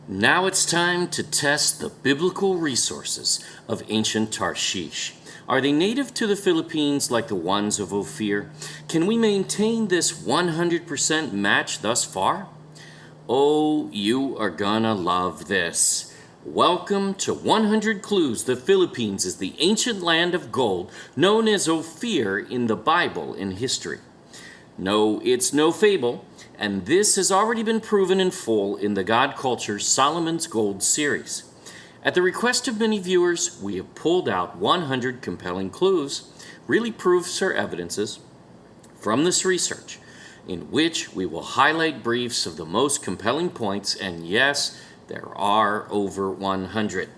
Now it's time to test the biblical resources of ancient Tarshish. Are they native to the Philippines like the ones of Ophir? Can we maintain this 100% match thus far? Oh, you are gonna love this. Welcome to 100 Clues the Philippines is the ancient land of gold known as Ophir in the Bible and history. No, it's no fable, and this has already been proven in full in the God Culture Solomon's Gold series. At the request of many viewers, we have pulled out 100 compelling clues, really proofs or evidences, from this research, in which we will highlight briefs of the most compelling points, and yes, there are over 100.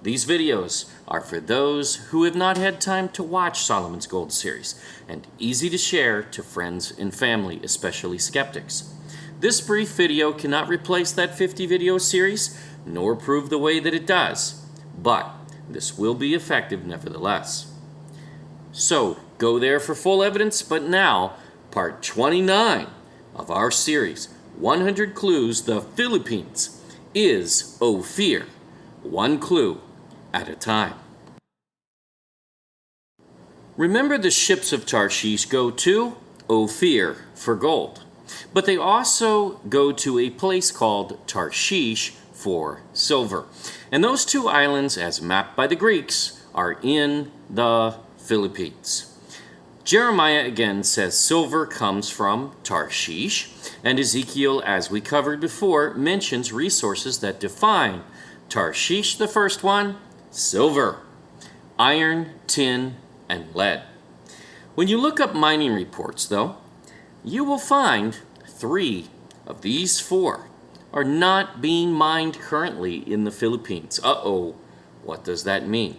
These videos are for those who have not had time to watch Solomon's Gold series, and easy to share to friends and family, especially skeptics. This brief video cannot replace that 50 video series, nor prove the way that it does, but this will be effective nevertheless. So, go there for full evidence, but now, part 29 of our series, 100 Clues the Philippines is Ophir. One clue at a time. Remember, the ships of Tarshish go to Ophir for gold, but they also go to a place called Tarshish for silver. And those two islands, as mapped by the Greeks, are in the Philippines. Jeremiah again says silver comes from Tarshish, and Ezekiel, as we covered before, mentions resources that define Tarshish, the first one, silver, iron, tin, and lead. When you look up mining reports, though, you will find 3 of these 4 are not being mined currently in the Philippines. Uh-oh, what does that mean?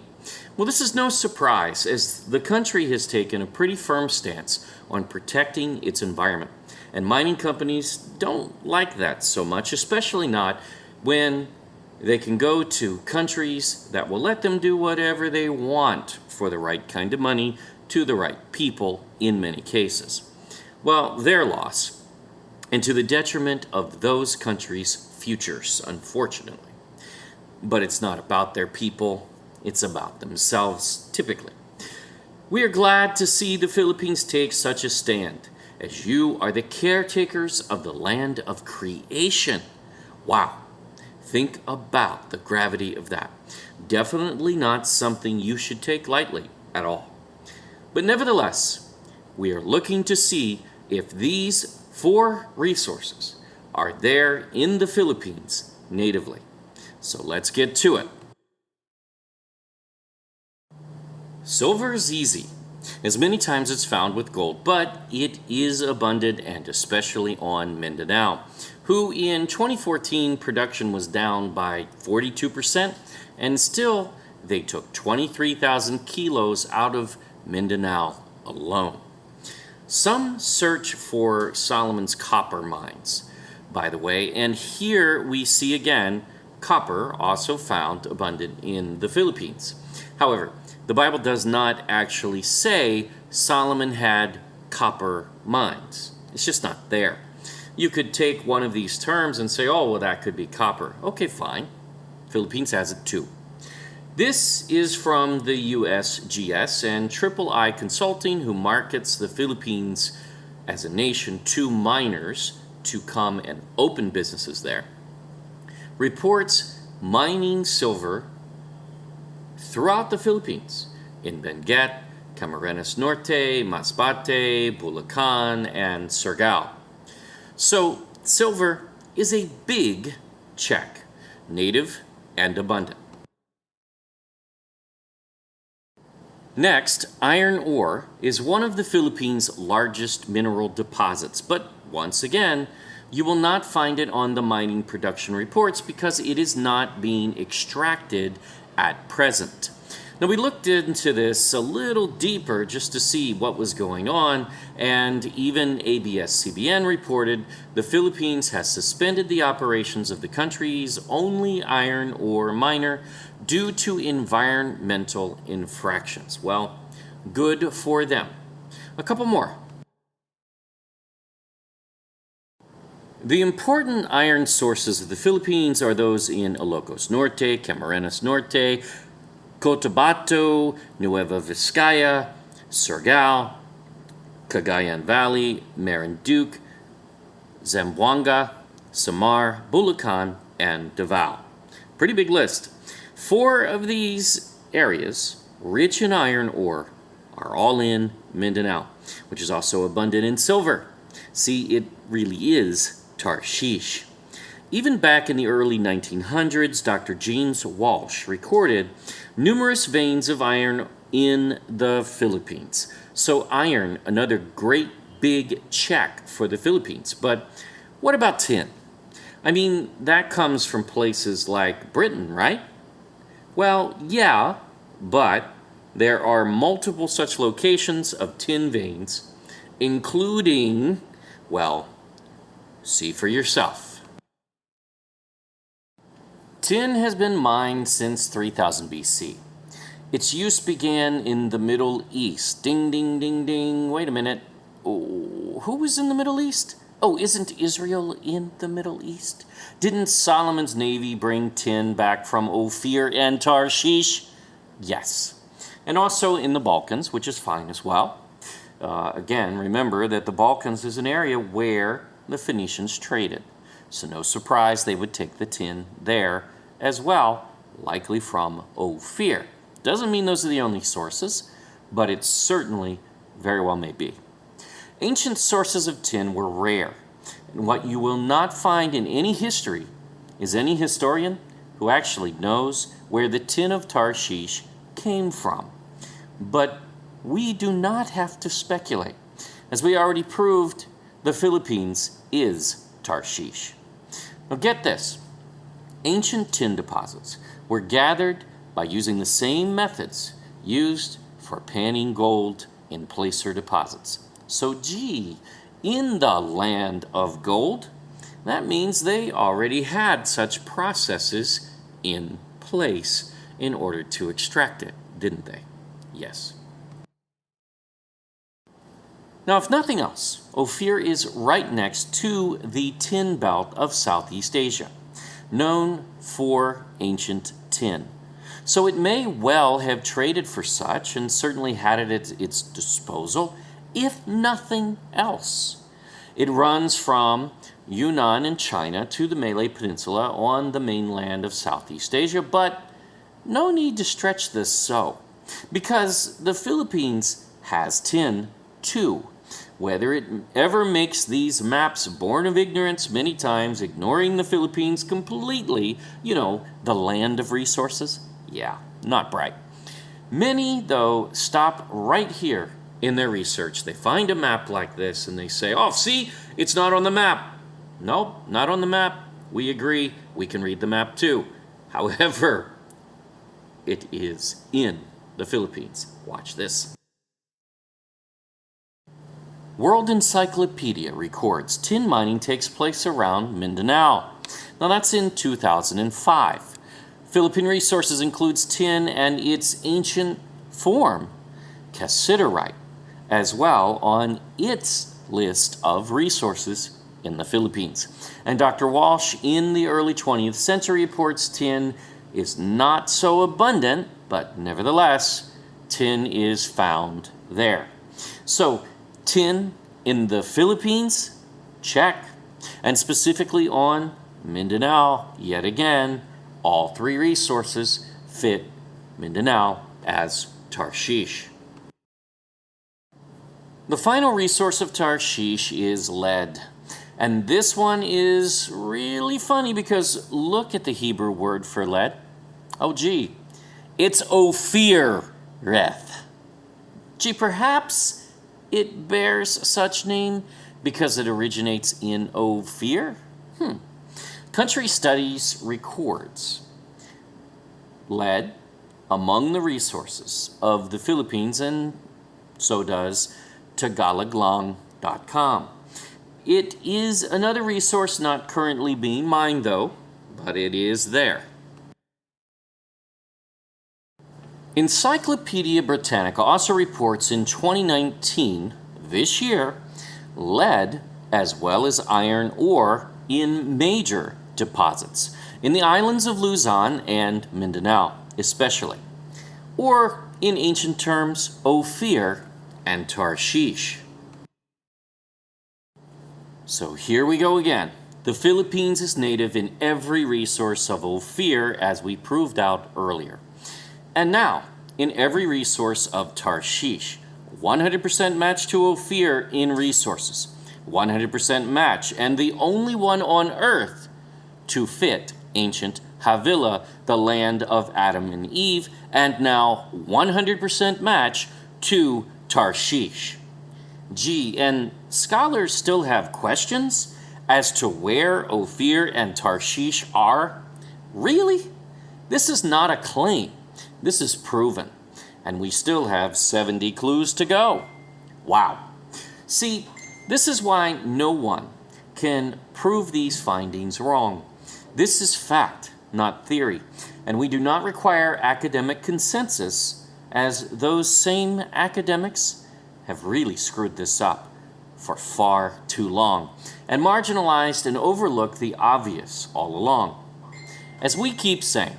Well, this is no surprise, as the country has taken a pretty firm stance on protecting its environment. And mining companies don't like that so much, especially not when they can go to countries that will let them do whatever they want for the right kind of money to the right people in many cases. Well, their loss, and to the detriment of those countries' futures, unfortunately. But it's not about their people, it's about themselves, typically. We are glad to see the Philippines take such a stand, as you are the caretakers of the land of creation. Wow. Think about the gravity of that. Definitely not something you should take lightly at all. But nevertheless, we are looking to see if these 4 resources are there in the Philippines natively. So let's get to it. Silver is easy, as many times it's found with gold, but it is abundant, and especially on Mindanao, who in 2014 production was down by 42%, and still they took 23,000 kilos out of Mindanao alone. Some search for Solomon's copper mines, by the way, and here we see again copper also found abundant in the Philippines. However, the Bible does not actually say Solomon had copper mines. It's just not there. You could take one of these terms and say, oh, well, that could be copper. Okay, fine. Philippines has it too. This is from the USGS and Triple I Consulting, who markets the Philippines as a nation to miners to come and open businesses there. Reports mining silver throughout the Philippines, in Benguet, Camarines Norte, Masbate, Bulacan, and Surigao. So, silver is a big check, native and abundant. Next, iron ore is one of the Philippines' largest mineral deposits, but once again, you will not find it on the mining production reports because it is not being extracted at present. Now, we looked into this a little deeper just to see what was going on, and even ABS-CBN reported the Philippines has suspended the operations of the country's only iron ore miner due to environmental infractions. Well, good for them. A couple more. The important iron sources of the Philippines are those in Ilocos Norte, Camarines Norte, Cotabato, Nueva Vizcaya, Surigao, Cagayan Valley, Marinduque, Zamboanga, Samar, Bulacan, and Davao. Pretty big list. 4 of these areas, rich in iron ore, are all in Mindanao, which is also abundant in silver. See, it really is Tarshish. Even back in the early 1900s, Dr. James Walsh recorded numerous veins of iron in the Philippines. So iron, another great big check for the Philippines. But what about tin? I mean, that comes from places like Britain, right? Well, yeah, but there are multiple such locations of tin veins, including, well, see for yourself. Tin has been mined since 3000 BC. Its use began in the Middle East. Ding, ding, ding, ding. Wait a minute. Oh, who was in the Middle East? Oh, isn't Israel in the Middle East? Didn't Solomon's navy bring tin back from Ophir and Tarshish? Yes. And also in the Balkans, which is fine as well. Again, remember that the Balkans is an area where the Phoenicians traded. So no surprise they would take the tin there as well, likely from Ophir. Doesn't mean those are the only sources, but it certainly very well may be. Ancient sources of tin were rare, and what you will not find in any history is any historian who actually knows where the tin of Tarshish came from. But we do not have to speculate. As we already proved, the Philippines is Tarshish. Now get this. Ancient tin deposits were gathered by using the same methods used for panning gold in placer deposits. So gee, in the land of gold, that means they already had such processes in place in order to extract it, didn't they? Yes. Now, if nothing else, Ophir is right next to the tin belt of Southeast Asia, known for ancient tin. So it may well have traded for such and certainly had it at its disposal, if nothing else. It runs from Yunnan in China to the Malay Peninsula on the mainland of Southeast Asia, but no need to stretch this so, because the Philippines has tin too. Whether it ever makes these maps born of ignorance many times, ignoring the Philippines completely, the land of resources, yeah, not bright. Many, though, stop right here in their research. They find a map like this and they say, oh, see, it's not on the map. Nope, not on the map. We agree. We can read the map too. However, it is in the Philippines. Watch this. World Encyclopedia records tin mining takes place around Mindanao. Now that's in 2005. Philippine Resources includes tin and its ancient form, cassiterite, as well on its list of resources in the Philippines. And Dr. Walsh in the early 20th century reports tin is not so abundant, but nevertheless, tin is found there. So, tin in the Philippines? Check. And specifically on Mindanao, yet again, all 3 resources fit Mindanao as Tarshish. The final resource of Tarshish is lead. And this one is really funny because look at the Hebrew word for lead. Oh gee, it's Ophir. Gee, perhaps it bears such name because it originates in Ophir? Country Studies records lead among the resources of the Philippines, and so does Tagalog.com. It is another resource not currently being mined though, but it is there. Encyclopedia Britannica also reports in 2019, this year, lead as well as iron ore in major deposits, in the islands of Luzon and Mindanao especially, or in ancient terms, Ophir and Tarshish. So here we go again. The Philippines is native in every resource of Ophir, as we proved out earlier. And now, in every resource of Tarshish, 100% match to Ophir in resources. 100% match, and the only one on earth to fit ancient Havilah, the land of Adam and Eve, and now 100% match to Tarshish. Gee, and scholars still have questions as to where Ophir and Tarshish are? Really? This is not a claim. This is proven. And we still have 70 clues to go. Wow. See, this is why no one can prove these findings wrong. This is fact, not theory. And we do not require academic consensus, as those same academics have really screwed this up for far too long and marginalized and overlooked the obvious all along. As we keep saying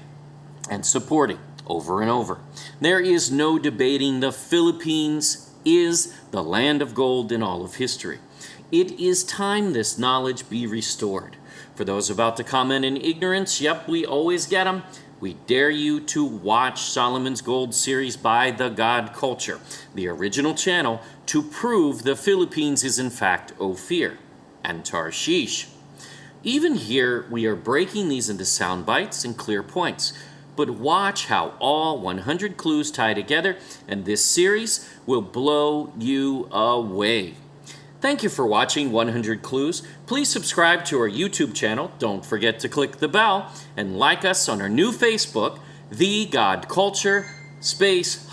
and supporting over and over, there is no debating the Philippines is the land of gold in all of history. It is time this knowledge be restored. For those about to comment in ignorance, yep, we always get them. We dare you to watch Solomon's Gold series by The God Culture, the original channel, to prove the Philippines is in fact Ophir and Tarshish. Even here, we are breaking these into sound bites and clear points. But watch how all 100 clues tie together, and this series will blow you away. Thank you for watching 100 Clues. Please subscribe to our YouTube channel. Don't forget to click the bell and like us on our new Facebook, The God Culture, space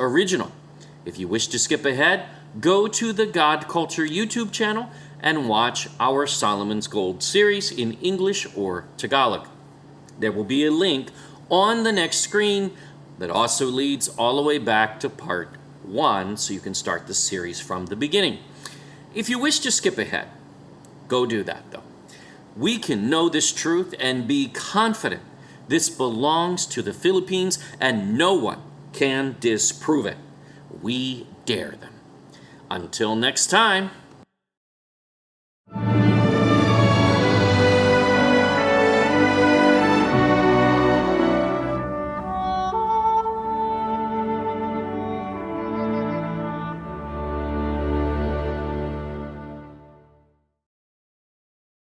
original. If you wish to skip ahead, go to the God Culture YouTube channel and watch our Solomon's Gold series in English or Tagalog. There will be a link on the next screen that also leads all the way back to part 1, so you can start the series from the beginning. If you wish to skip ahead, go do that though. We can know this truth and be confident this belongs to the Philippines and no one can disprove it. We dare them. Until next time.